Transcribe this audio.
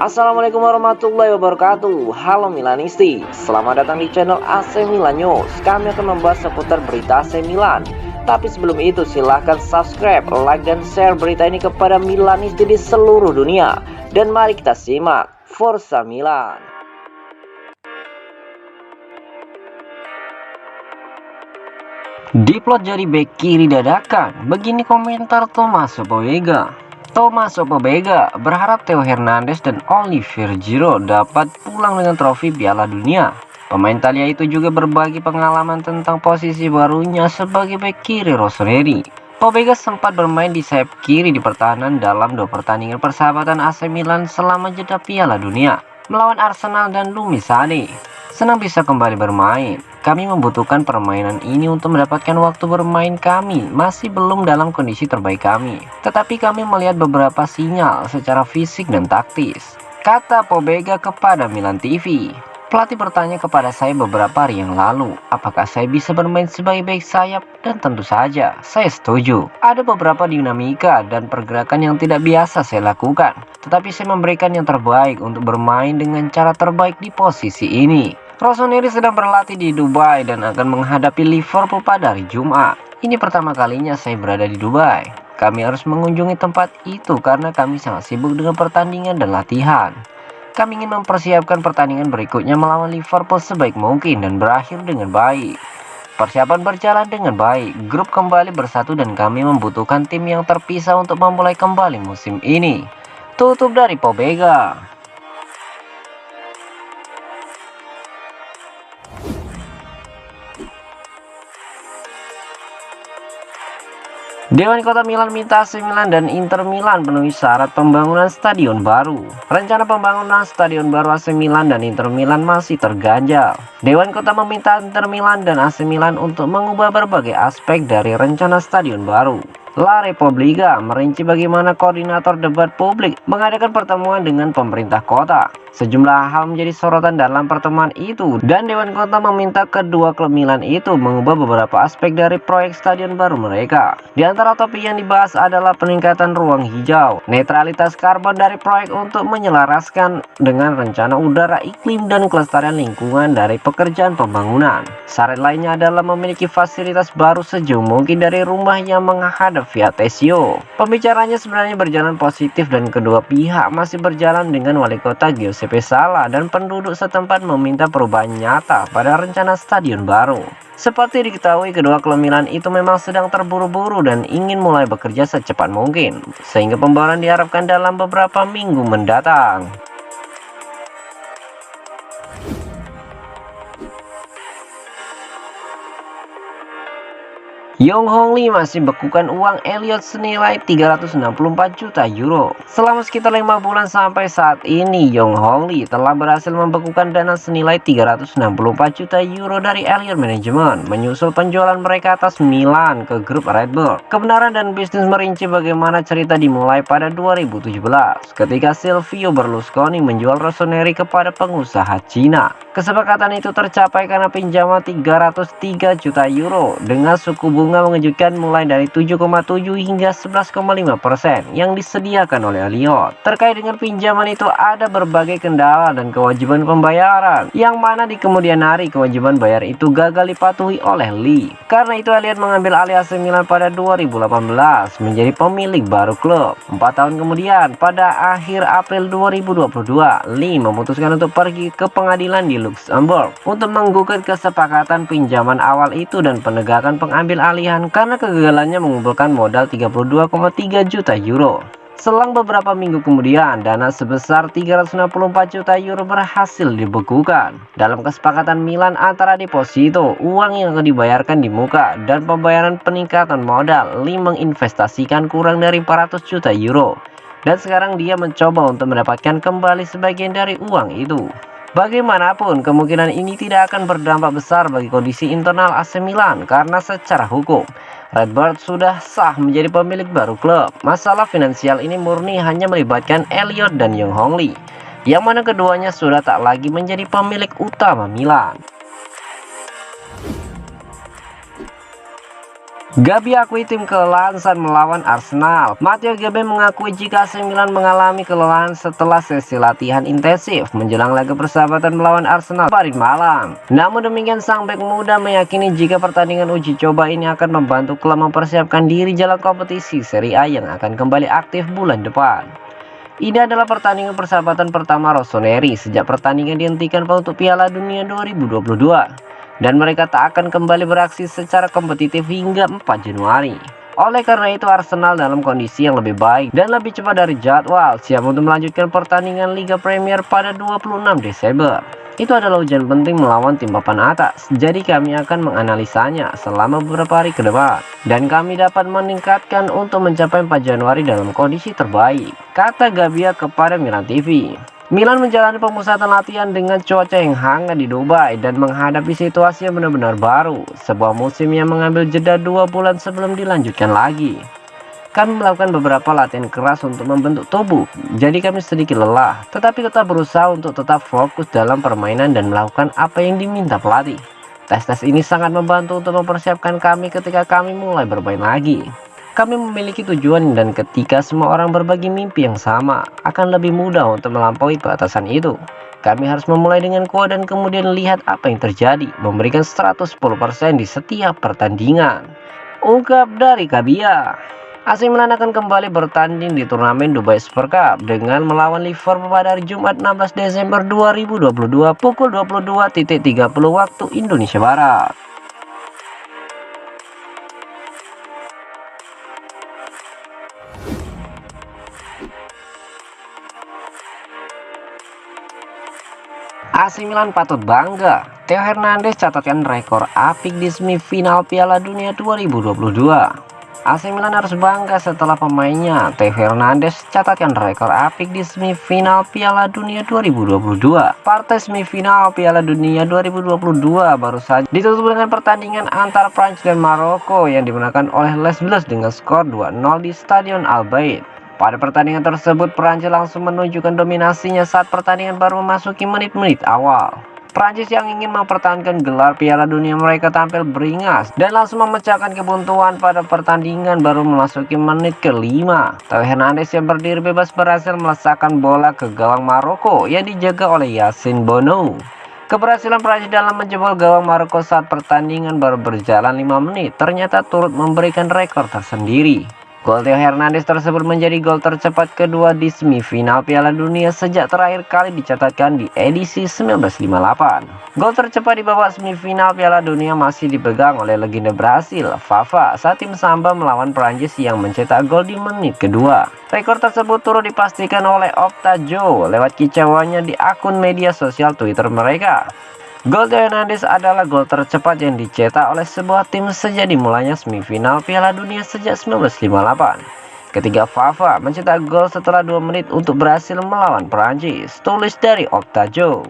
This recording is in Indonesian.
Assalamualaikum warahmatullahi wabarakatuh. Halo Milanisti, selamat datang di channel AC Milan News. Kami akan membahas seputar berita AC Milan. Tapi sebelum itu silahkan subscribe, like, dan share berita ini kepada Milanisti di seluruh dunia. Dan mari kita simak Forza Milan. Diplot jadi bek kiri dadakan, begini komentar Tommaso Pobega. Tommaso Pobega berharap Theo Hernandez dan Olivier Giroud dapat pulang dengan trofi Piala Dunia. Pemain Italia itu juga berbagi pengalaman tentang posisi barunya sebagai bek kiri rossoneri. Pobega sempat bermain di sayap kiri di pertahanan dalam 2 pertandingan persahabatan AC Milan selama jeda Piala Dunia melawan Arsenal dan Lumisani. Senang bisa kembali bermain. Kami membutuhkan permainan ini untuk mendapatkan waktu bermain. Kami masih belum dalam kondisi terbaik kami, tetapi kami melihat beberapa sinyal secara fisik dan taktis, kata Pobega kepada Milan TV. Pelatih bertanya kepada saya beberapa hari yang lalu, apakah saya bisa bermain sebagai bek sayap, dan tentu saja saya setuju. Ada beberapa dinamika dan pergerakan yang tidak biasa saya lakukan, tetapi saya memberikan yang terbaik untuk bermain dengan cara terbaik di posisi ini. Rossoneri sedang berlatih di Dubai dan akan menghadapi Liverpool pada hari Jumat. Ini pertama kalinya saya berada di Dubai. Kami harus mengunjungi tempat itu karena kami sangat sibuk dengan pertandingan dan latihan. Kami ingin mempersiapkan pertandingan berikutnya melawan Liverpool sebaik mungkin dan berakhir dengan baik. Persiapan berjalan dengan baik, grup kembali bersatu dan kami membutuhkan tim yang terpisah untuk memulai kembali musim ini. Tutup dari Pobega. Dewan Kota Milan minta AC Milan dan Inter Milan penuhi syarat pembangunan stadion baru. Rencana pembangunan stadion baru AC Milan dan Inter Milan masih terganjal. Dewan Kota meminta Inter Milan dan AC Milan untuk mengubah berbagai aspek dari rencana stadion baru. La Repubblica merinci bagaimana koordinator debat publik mengadakan pertemuan dengan pemerintah kota. Sejumlah hal menjadi sorotan dalam pertemuan itu dan Dewan Kota meminta kedua klub Milan itu mengubah beberapa aspek dari proyek stadion baru mereka. Di antara topik yang dibahas adalah peningkatan ruang hijau, netralitas karbon dari proyek untuk menyelaraskan dengan rencana udara iklim dan kelestarian lingkungan dari pekerjaan pembangunan. Syarat lainnya adalah memiliki fasilitas baru sejauh mungkin dari rumah yang menghadap via Tesio. Pembicaranya sebenarnya berjalan positif dan kedua pihak masih berjalan dengan wali kota Giuseppe Sala dan penduduk setempat meminta perubahan nyata pada rencana stadion baru. Seperti diketahui, kedua klub Milan itu memang sedang terburu-buru dan ingin mulai bekerja secepat mungkin, sehingga pembayaran diharapkan dalam beberapa minggu mendatang. Young Hong Lee masih bekukan uang Elliot senilai 364 juta euro. Selama sekitar 5 bulan sampai saat ini, Young Hong Lee telah berhasil membekukan dana senilai 364 juta euro dari Elliot Management, menyusul penjualan mereka atas Milan ke grup Red Bull. Kebenaran dan bisnis merinci bagaimana cerita dimulai pada 2017, ketika Silvio Berlusconi menjual Rossoneri kepada pengusaha Cina. Kesepakatan itu tercapai karena pinjaman 303 juta euro dengan suku bunga mengejutkan mulai dari 7,7 hingga 11,5% yang disediakan oleh Elliot. Terkait dengan pinjaman itu ada berbagai kendala dan kewajiban pembayaran, yang mana di kemudian hari kewajiban bayar itu gagal dipatuhi oleh Lee. Karena itu Elliot mengambil alih AC Milan pada 2018 menjadi pemilik baru klub. 4 tahun kemudian, pada akhir April 2022, Lee memutuskan untuk pergi ke pengadilan di Luxembourg untuk menggugat kesepakatan pinjaman awal itu dan penegakan pengambil alih karena kegagalannya mengumpulkan modal 32,3 juta euro. Selang beberapa minggu kemudian, dana sebesar 364 juta euro berhasil dibekukan. Dalam kesepakatan Milan antara deposito, uang yang akan dibayarkan di muka, dan pembayaran peningkatan modal, Lee menginvestasikan kurang dari 400 juta euro. Dan sekarang dia mencoba untuk mendapatkan kembali sebagian dari uang itu. Bagaimanapun, kemungkinan ini tidak akan berdampak besar bagi kondisi internal AC Milan karena secara hukum, Redbird sudah sah menjadi pemilik baru klub. Masalah finansial ini murni hanya melibatkan Elliot dan Young Hong Lee, yang mana keduanya sudah tak lagi menjadi pemilik utama Milan. Gabi akui tim kelelahan saat melawan Arsenal. Matteo Gabi mengakui jika AC Milan mengalami kelelahan setelah sesi latihan intensif menjelang laga persahabatan melawan Arsenal kemarin malam. Namun demikian, sang bek muda meyakini jika pertandingan uji coba ini akan membantu klub mempersiapkan diri jalan kompetisi Serie A yang akan kembali aktif bulan depan. Ini adalah pertandingan persahabatan pertama Rossoneri sejak pertandingan dihentikan untuk Piala Dunia 2022. Dan mereka tak akan kembali beraksi secara kompetitif hingga 4 Januari. Oleh karena itu, Arsenal dalam kondisi yang lebih baik dan lebih cepat dari jadwal, siap untuk melanjutkan pertandingan Liga Premier pada 26 Desember. Itu adalah ujian penting melawan tim papan atas, jadi kami akan menganalisanya selama beberapa hari ke depan. Dan kami dapat meningkatkan untuk mencapai 4 Januari dalam kondisi terbaik, kata Gabbia kepada Milan TV. Milan menjalani pemusatan latihan dengan cuaca yang hangat di Dubai dan menghadapi situasi yang benar-benar baru. Sebuah musim yang mengambil jeda 2 bulan sebelum dilanjutkan lagi. Kami melakukan beberapa latihan keras untuk membentuk tubuh, jadi kami sedikit lelah, tetapi tetap berusaha untuk tetap fokus dalam permainan dan melakukan apa yang diminta pelatih. Tes-tes ini sangat membantu untuk mempersiapkan kami ketika kami mulai bermain lagi. Kami memiliki tujuan dan ketika semua orang berbagi mimpi yang sama, akan lebih mudah untuk melampaui batasan itu. Kami harus memulai dengan kuat dan kemudian lihat apa yang terjadi, memberikan 110% di setiap pertandingan, ungkap dari Gabbia. AC Milan akan kembali bertanding di turnamen Dubai Super Cup dengan melawan Liverpool pada hari Jumat 16 Desember 2022 pukul 22.30 waktu Indonesia Barat. AC Milan patut bangga. Theo Hernandez catatkan rekor apik di semifinal Piala Dunia 2022. AC Milan harus bangga setelah pemainnya Theo Hernandez catatkan rekor apik di semifinal Piala Dunia 2022. Partai semifinal Piala Dunia 2022 baru saja ditutup dengan pertandingan antar Prancis dan Maroko yang dimenangkan oleh Les Bleus dengan skor 2-0 di Stadion Al Bayt. Pada pertandingan tersebut, Prancis langsung menunjukkan dominasinya saat pertandingan baru memasuki menit-menit awal. Prancis yang ingin mempertahankan gelar Piala Dunia mereka tampil beringas dan langsung memecahkan kebuntuan pada pertandingan baru memasuki menit ke-5. Theo Hernandez yang berdiri bebas berhasil melesakkan bola ke gawang Maroko yang dijaga oleh Yassine Bounou. Keberhasilan Prancis dalam menjebol gawang Maroko saat pertandingan baru berjalan 5 menit ternyata turut memberikan rekor tersendiri. Gol Theo Hernandez tersebut menjadi gol tercepat kedua di semifinal Piala Dunia sejak terakhir kali dicatatkan di edisi 1958. Gol tercepat di babak semifinal Piala Dunia masih dipegang oleh legenda Brasil, Vava, saat tim Samba melawan Prancis yang mencetak gol di menit kedua. Rekor tersebut turut dipastikan oleh Opta Joe lewat kicauannya di akun media sosial Twitter mereka. Gol Theo Hernandez adalah gol tercepat yang dicetak oleh sebuah tim sejak dimulainya semifinal Piala Dunia sejak 1958. Ketika Vava mencetak gol setelah 2 menit untuk berhasil melawan Prancis, tulis dari Opta Joe.